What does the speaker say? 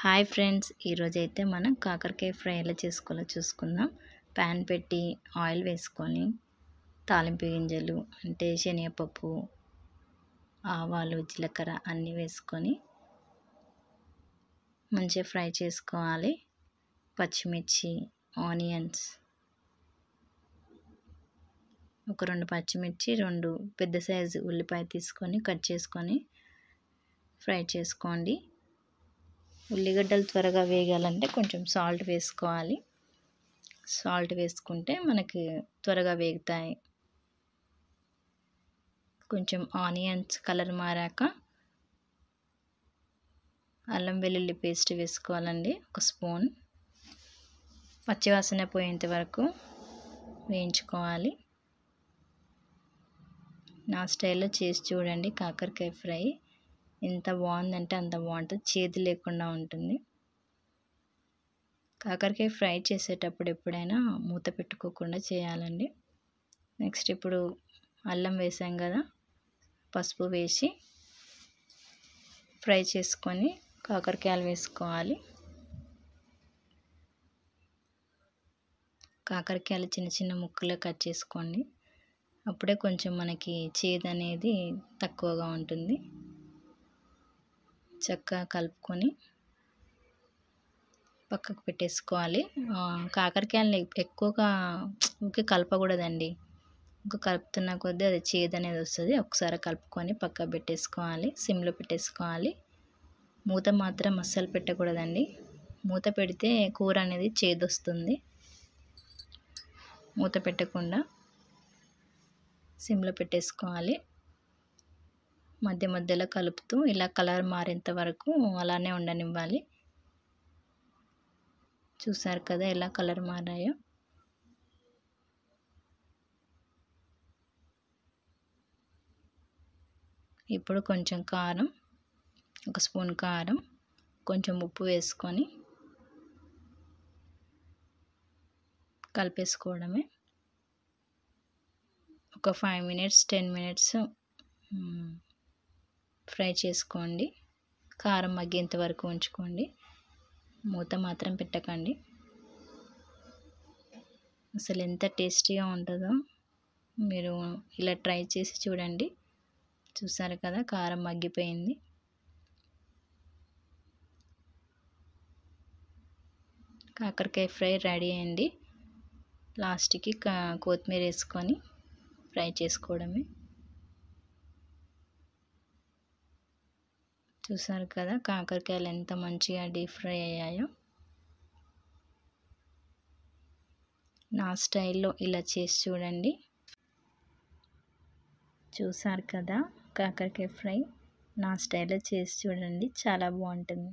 Hi friends, ఈరోజైతే మనం కాకరకాయ ఫ్రై ఎలా చేసుకోవాలో చూసుకుందాం. ప్యాన్ పెట్టి ఆయిల్ వేసుకొని తాలింపు గింజలు అంటే శనగపప్పు, ఆవాలు, జీలకర్ర అన్నీ వేసుకొని మంచిగా ఫ్రై చేసుకోవాలి. పచ్చిమిర్చి, ఆనియన్స్, ఒక 2 పచ్చిమిర్చి, 2 పెద్ద సైజు ఉల్లిపాయ తీసుకొని కట్ చేసుకొని ఫ్రై చేసుకోండి. ఉల్లిగడ్డలు త్వరగా వేగాలంటే కొంచెం సాల్ట్ వేసుకోవాలి. సాల్ట్ వేసుకుంటే మనకి త్వరగా వేగుతాయి. కొంచెం ఆనియన్స్ కలర్ మారాక అల్లం వెల్లుల్లి పేస్ట్ వేసుకోవాలండి, 1 స్పూన్. పచ్చివాసన పోయేంత వరకు వేయించుకోవాలి. నా స్టైల్లో చేసి చూడండి. కాకరకాయ ఫ్రై ఎంత బాగుందంటే అంత బాగుంటుంది, చేదు లేకుండా ఉంటుంది. కాకరకాయ ఫ్రై చేసేటప్పుడు ఎప్పుడైనా మూత పెట్టుకోకుండా చేయాలండి. నెక్స్ట్ ఇప్పుడు అల్లం వేసాం కదా, పసుపు వేసి ఫ్రై చేసుకొని కాకరకాయలు వేసుకోవాలి. కాకరకాయలు చిన్న చిన్న ముక్కలు కట్ చేసుకోండి. అప్పుడే కొంచెం మనకి చేదు అనేది తక్కువగా ఉంటుంది. చక్కగా కలుపుకొని పక్కకు పెట్టేసుకోవాలి. కాకరకాయలని ఎక్కువగా ఊరికే కలపకూడదండి. ఇంకా కలుపుతున్న కొద్దీ అది చేదు అనేది వస్తుంది. ఒకసారి కలుపుకొని పక్కకు పెట్టేసుకోవాలి. సిమ్లో పెట్టేసుకోవాలి. మూత మాత్రం అస్సలు పెట్టకూడదండి. మూత పెడితే కూర అనేది చేదు వస్తుంది. మూత పెట్టకుండా సిమ్లో పెట్టేసుకోవాలి. మధ్య మధ్యలో కలుపుతూ ఇలా కలర్ మారేంత వరకు అలానే ఉండనివ్వాలి. చూసారు కదా ఎలా కలర్ మారాయో. ఇప్పుడు కొంచెం కారం, 1 స్పూన్ కారం, కొంచెం ఉప్పు వేసుకొని కలిపేసుకోవడమే. ఒక 5 మినిట్స్ 10 మినిట్స్ ఫ్రై చేసుకోండి. కారం మగ్గేంత వరకు ఉంచుకోండి. మూత మాత్రం పెట్టకండి. అసలు ఎంత టేస్టీగా ఉంటుందో మీరు ఇలా ట్రై చేసి చూడండి. చూసారు కదా కారం మగ్గిపోయింది. కాకరకాయ ఫ్రై రెడీ అయింది. లాస్ట్కి కొత్తిమీర వేసుకొని ఫ్రై చేసుకోవడమే. చూసారు కదా కాకరకాయలు ఎంత మంచిగా డీప్ ఫ్రై అయ్యాయో. నా స్టైల్లో ఇలా చేసి చూడండి. చూసారు కదా కాకరకాయ ఫ్రై నా స్టైల్లో చేసి చూడండి, చాలా బాగుంటుంది.